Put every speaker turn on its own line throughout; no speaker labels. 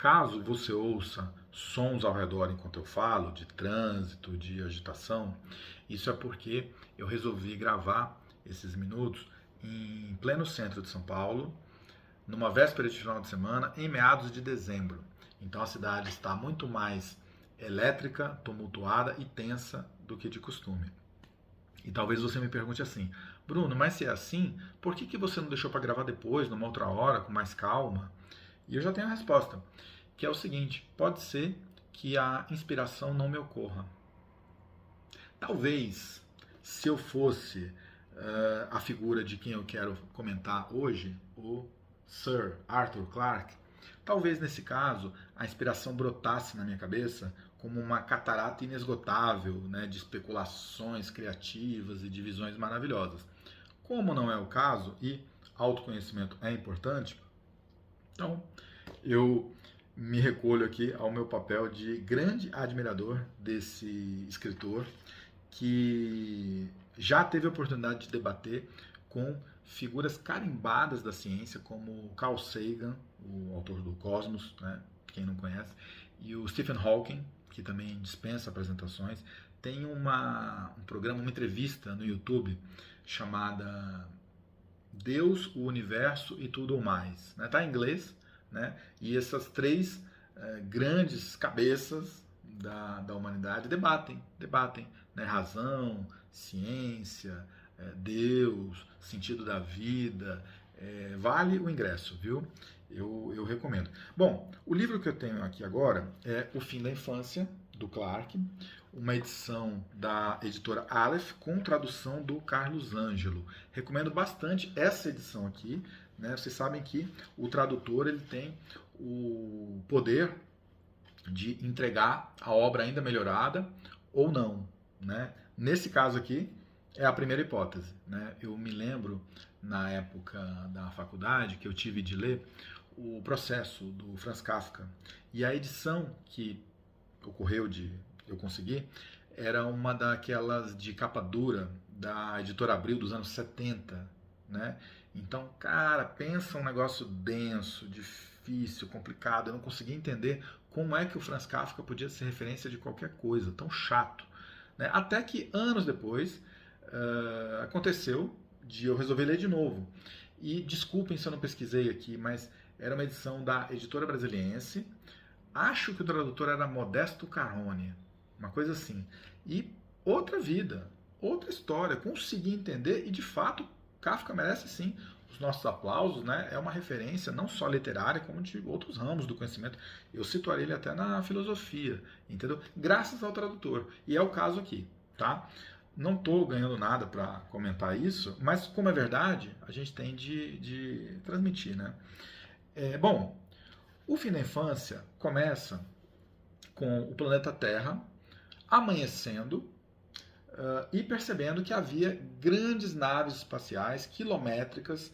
Caso você ouça sons ao redor enquanto eu falo, de trânsito, de agitação, isso é porque eu resolvi gravar esses minutos em pleno centro de São Paulo, numa véspera de final de semana, em meados de dezembro. Então a cidade está muito mais elétrica, tumultuada e tensa do que de costume. E talvez você me pergunte assim, Bruno, mas se é assim, por que você não deixou para gravar depois, numa outra hora, com mais calma? E eu já tenho a resposta, que é o seguinte: pode ser que a inspiração não me ocorra. Talvez, se eu fosse a figura de quem eu quero comentar hoje, o Sir Arthur Clarke, talvez nesse caso a inspiração brotasse na minha cabeça como uma catarata inesgotável, né, de especulações criativas e de visões maravilhosas. Como não é o caso e autoconhecimento é importante, então eu me recolho aqui ao meu papel de grande admirador desse escritor que já teve a oportunidade de debater com figuras carimbadas da ciência, como Carl Sagan, o autor do Cosmos, né, quem não conhece, e o Stephen Hawking, que também dispensa apresentações. Tem um programa, uma entrevista no YouTube chamada Deus, o Universo e Tudo o Mais. Está em inglês, né? E essas três grandes cabeças da humanidade debatem, né? Razão, ciência, Deus, sentido da vida. Vale o ingresso, viu? Eu recomendo. Bom, o livro que eu tenho aqui agora é O Fim da Infância, do Clarke, uma edição da editora Aleph, com tradução do Carlos Ângelo. Recomendo bastante essa edição aqui, né? Vocês sabem que o tradutor ele tem o poder de entregar a obra ainda melhorada ou não, né? Nesse caso aqui é a primeira hipótese, né? Eu me lembro na época da faculdade que eu tive de ler o Processo do Franz Kafka, e a edição que ocorreu de eu conseguir era uma daquelas de capa dura da editora Abril dos anos 70, né? Então, cara, pensa um negócio denso, difícil, complicado. Eu não conseguia entender como é que o Franz Kafka podia ser referência de qualquer coisa, tão chato, né? Até que anos depois aconteceu de eu resolver ler de novo. E desculpem se eu não pesquisei aqui, mas era uma edição da editora Brasiliense. Acho que o tradutor era Modesto Carrone, uma coisa assim. E outra vida, outra história, consegui entender e de fato Kafka merece sim os nossos aplausos, né? É uma referência não só literária, como de outros ramos do conhecimento. Eu situaria ele até na filosofia, entendeu? Graças ao tradutor. E é o caso aqui, tá? Não estou ganhando nada para comentar isso, mas como é verdade, a gente tem de transmitir, né? Bom, o Fim da Infância começa com o planeta Terra amanhecendo e percebendo que havia grandes naves espaciais quilométricas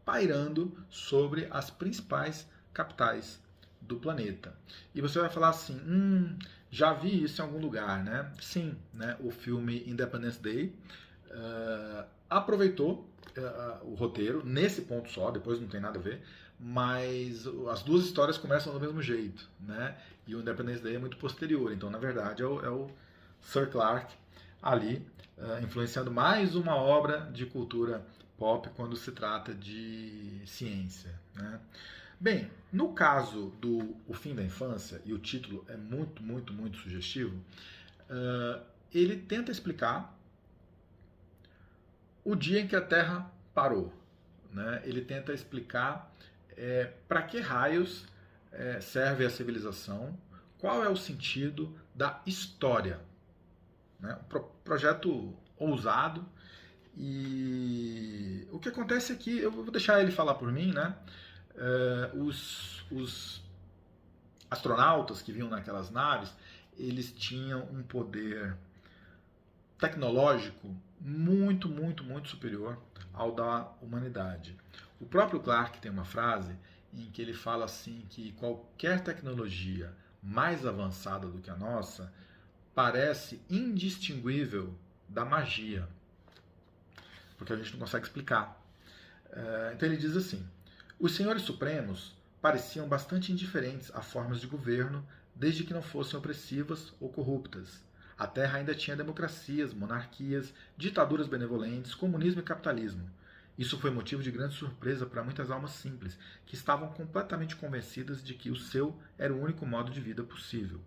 pairando sobre as principais capitais do planeta. E você vai falar assim, já vi isso em algum lugar, né? Sim, né? O filme Independence Day aproveitou o roteiro nesse ponto só, depois não tem nada a ver, mas as duas histórias começam do mesmo jeito, né? E o Independence Day é muito posterior, então na verdade é o Sir Clarke ali influenciando mais uma obra de cultura pop quando se trata de ciência, né? Bem, no caso do O Fim da Infância, e o título é muito, muito, muito sugestivo, ele tenta explicar o dia em que a Terra parou, né? Ele tenta explicar para que raios serve a civilização, qual é o sentido da história, né? Um projeto ousado. E o que acontece é que, eu vou deixar ele falar por mim, né? Os astronautas que vinham naquelas naves, eles tinham um poder tecnológico muito, muito, muito superior ao da humanidade. O próprio Clarke tem uma frase em que ele fala assim que qualquer tecnologia mais avançada do que a nossa parece indistinguível da magia, porque a gente não consegue explicar. Então ele diz assim: os senhores supremos pareciam bastante indiferentes a formas de governo, desde que não fossem opressivas ou corruptas. A Terra ainda tinha democracias, monarquias, ditaduras benevolentes, comunismo e capitalismo. Isso foi motivo de grande surpresa para muitas almas simples, que estavam completamente convencidas de que o seu era o único modo de vida possível.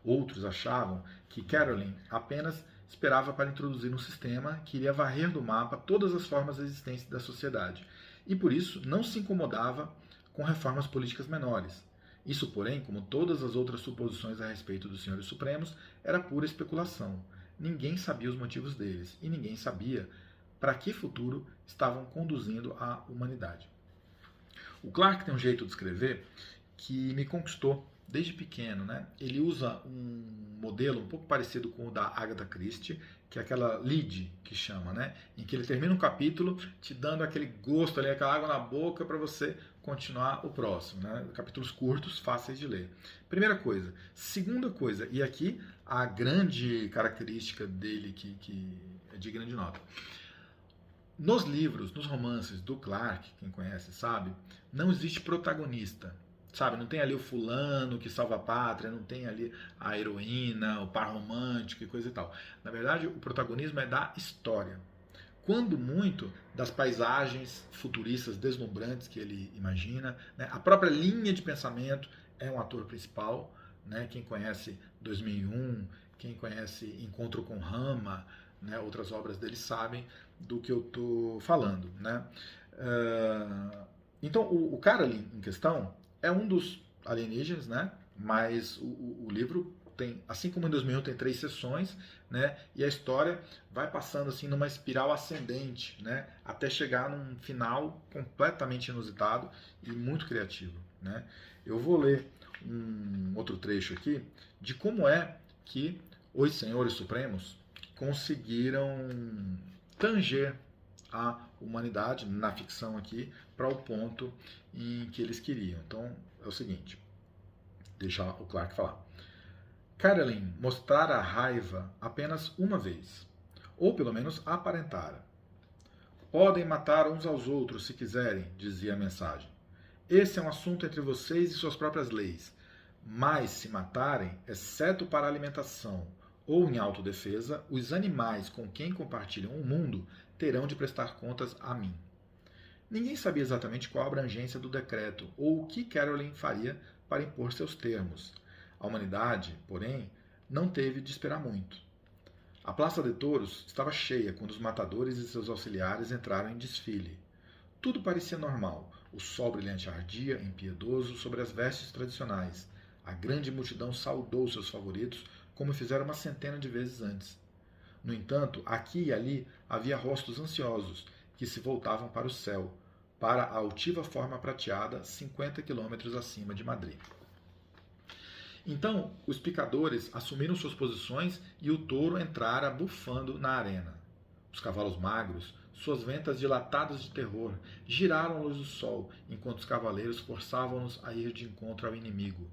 Outros achavam que Caroline apenas esperava para introduzir um sistema que iria varrer do mapa todas as formas existentes da sociedade, e por isso não se incomodava com reformas políticas menores. Isso, porém, como todas as outras suposições a respeito dos senhores supremos, era pura especulação. Ninguém sabia os motivos deles, e ninguém sabia para que futuro estavam conduzindo a humanidade. O Clarke tem um jeito de escrever que me conquistou desde pequeno, né? Ele usa um modelo um pouco parecido com o da Agatha Christie, que é aquela lead que chama, né? Em que ele termina um capítulo te dando aquele gosto ali, aquela água na boca para você continuar o próximo, né? Capítulos curtos, fáceis de ler. Primeira coisa. Segunda coisa, e aqui a grande característica dele que é digna de nota. Nos livros, nos romances do Clarke, quem conhece sabe, não existe protagonista. Sabe, não tem ali o fulano que salva a pátria, não tem ali a heroína, o par romântico e coisa e tal. Na verdade, o protagonismo é da história. Quando muito, das paisagens futuristas deslumbrantes que ele imagina, né? A própria linha de pensamento é um ator principal, né? Quem conhece 2001, quem conhece Encontro com Rama, né? Outras obras dele sabem do que eu estou falando, né? Então, o cara ali em questão é um dos alienígenas, né? Mas o livro tem, assim como em 2001 tem 3 sessões, né? E a história vai passando assim numa espiral ascendente, né? Até chegar num final completamente inusitado e muito criativo, né? Eu vou ler um outro trecho aqui de como é que os senhores supremos conseguiram tanger a humanidade, na ficção aqui, para o ponto em que eles queriam. Então, é o seguinte, deixa o Clarke falar. Caroline mostrara a raiva apenas uma vez, ou pelo menos aparentara. Podem matar uns aos outros se quiserem, dizia a mensagem. Esse é um assunto entre vocês e suas próprias leis. Mas se matarem, exceto para alimentação ou em autodefesa, os animais com quem compartilham o mundo terão de prestar contas a mim. Ninguém sabia exatamente qual a abrangência do decreto ou o que Caroline faria para impor seus termos. A humanidade, porém, não teve de esperar muito. A Praça de Touros estava cheia quando os matadores e seus auxiliares entraram em desfile. Tudo parecia normal. O sol brilhante ardia, impiedoso, sobre as vestes tradicionais. A grande multidão saudou seus favoritos como fizera uma centena de vezes antes. No entanto, aqui e ali havia rostos ansiosos que se voltavam para o céu, para a altiva forma prateada 50 quilômetros acima de Madrid. Então, os picadores assumiram suas posições e o touro entrara bufando na arena. Os cavalos magros, suas ventas dilatadas de terror, giraram à luz do sol, enquanto os cavaleiros forçavam-nos a ir de encontro ao inimigo.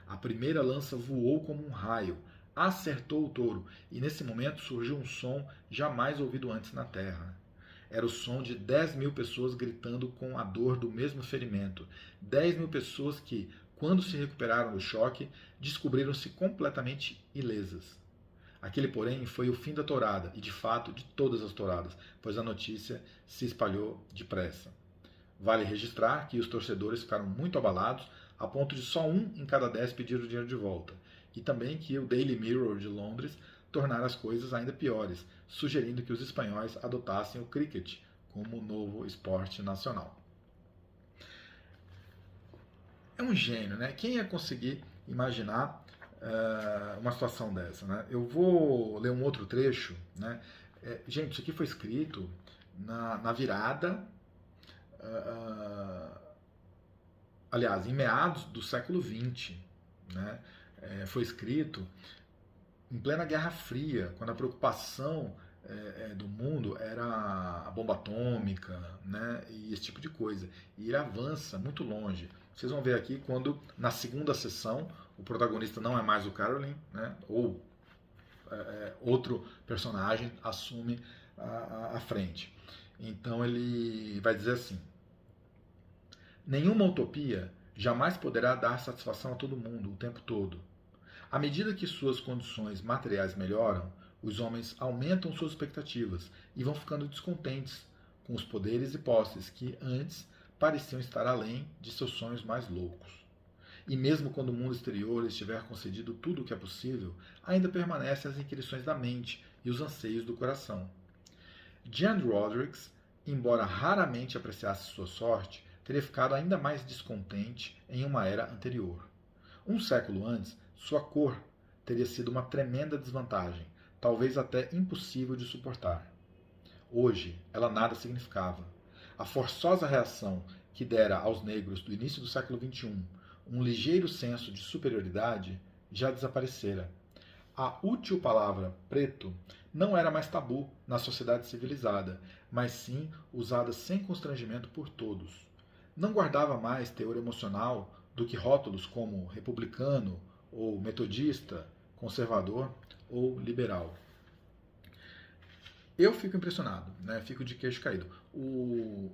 A primeira lança voou como um raio, acertou o touro, e nesse momento surgiu um som jamais ouvido antes na terra. Era o som de 10.000 pessoas gritando com a dor do mesmo ferimento. 10.000 pessoas que, quando se recuperaram do choque, descobriram-se completamente ilesas. Aquele, porém, foi o fim da tourada, e de fato de todas as touradas, pois a notícia se espalhou depressa. Vale registrar que os torcedores ficaram muito abalados, a ponto de só 1 em cada 10 pedir o dinheiro de volta, e também que o Daily Mirror de Londres tornara as coisas ainda piores, sugerindo que os espanhóis adotassem o cricket como novo esporte nacional. É um gênio, né? Quem ia conseguir imaginar uma situação dessa, né? Eu vou ler um outro trecho, né? Gente, isso aqui foi escrito na virada, aliás, em meados do século XX, né? Foi escrito em plena Guerra Fria, quando a preocupação do mundo era a bomba atômica, né, e esse tipo de coisa. E ele avança muito longe. Vocês vão ver aqui quando, na segunda sessão, o protagonista não é mais o Caroline, né, ou outro personagem assume a frente. Então ele vai dizer assim: nenhuma utopia jamais poderá dar satisfação a todo mundo o tempo todo. À medida que suas condições materiais melhoram, os homens aumentam suas expectativas e vão ficando descontentes com os poderes e posses que antes pareciam estar além de seus sonhos mais loucos. E mesmo quando o mundo exterior estiver concedido tudo o que é possível, ainda permanecem as inquirições da mente e os anseios do coração. Jan Rodrigues, embora raramente apreciasse sua sorte, teria ficado ainda mais descontente em uma era anterior. Um século antes, sua cor teria sido uma tremenda desvantagem, talvez até impossível de suportar. Hoje, ela nada significava. A forçosa reação que dera aos negros do início do século XXI um ligeiro senso de superioridade já desaparecera. A útil palavra preto não era mais tabu na sociedade civilizada, mas sim usada sem constrangimento por todos. Não guardava mais teor emocional do que rótulos como republicano ou metodista, conservador ou liberal. Eu fico impressionado, né? Fico de queixo caído. O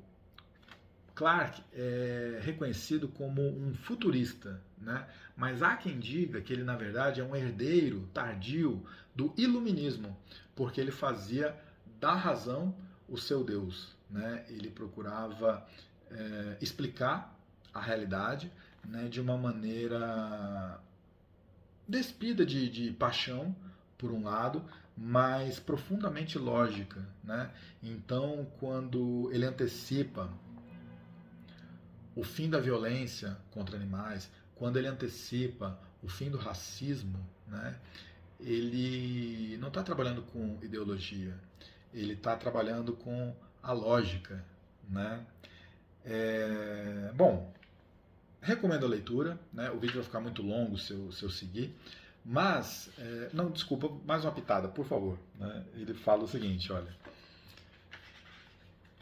Clarke é reconhecido como um futurista, né? Mas há quem diga que ele, na verdade, é um herdeiro tardio do iluminismo, porque ele fazia da razão o seu Deus. Né? Ele procurava explicar a realidade, né, de uma maneira despida de paixão, por um lado, mas profundamente lógica. Né? Então, quando ele antecipa o fim da violência contra animais, quando ele antecipa o fim do racismo, né, ele não está trabalhando com ideologia, ele está trabalhando com a lógica. Né? Bom, recomendo a leitura, né? O vídeo vai ficar muito longo se eu seguir, mas, não, desculpa, mais uma pitada, por favor. Né? Ele fala o seguinte, olha,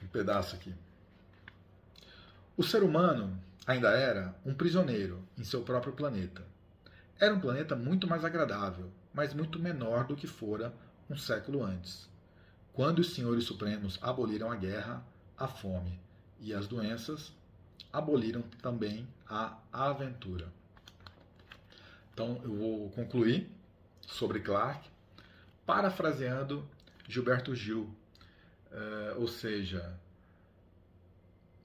um pedaço aqui. O ser humano ainda era um prisioneiro em seu próprio planeta. Era um planeta muito mais agradável, mas muito menor do que fora um século antes, quando os senhores supremos aboliram a guerra, a fome e as doenças, aboliram também a aventura. Então eu vou concluir sobre Clarke, parafraseando Gilberto Gil, ou seja,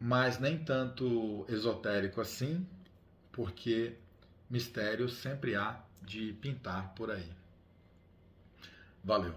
mas nem tanto esotérico assim, porque mistério sempre há de pintar por aí. Valeu!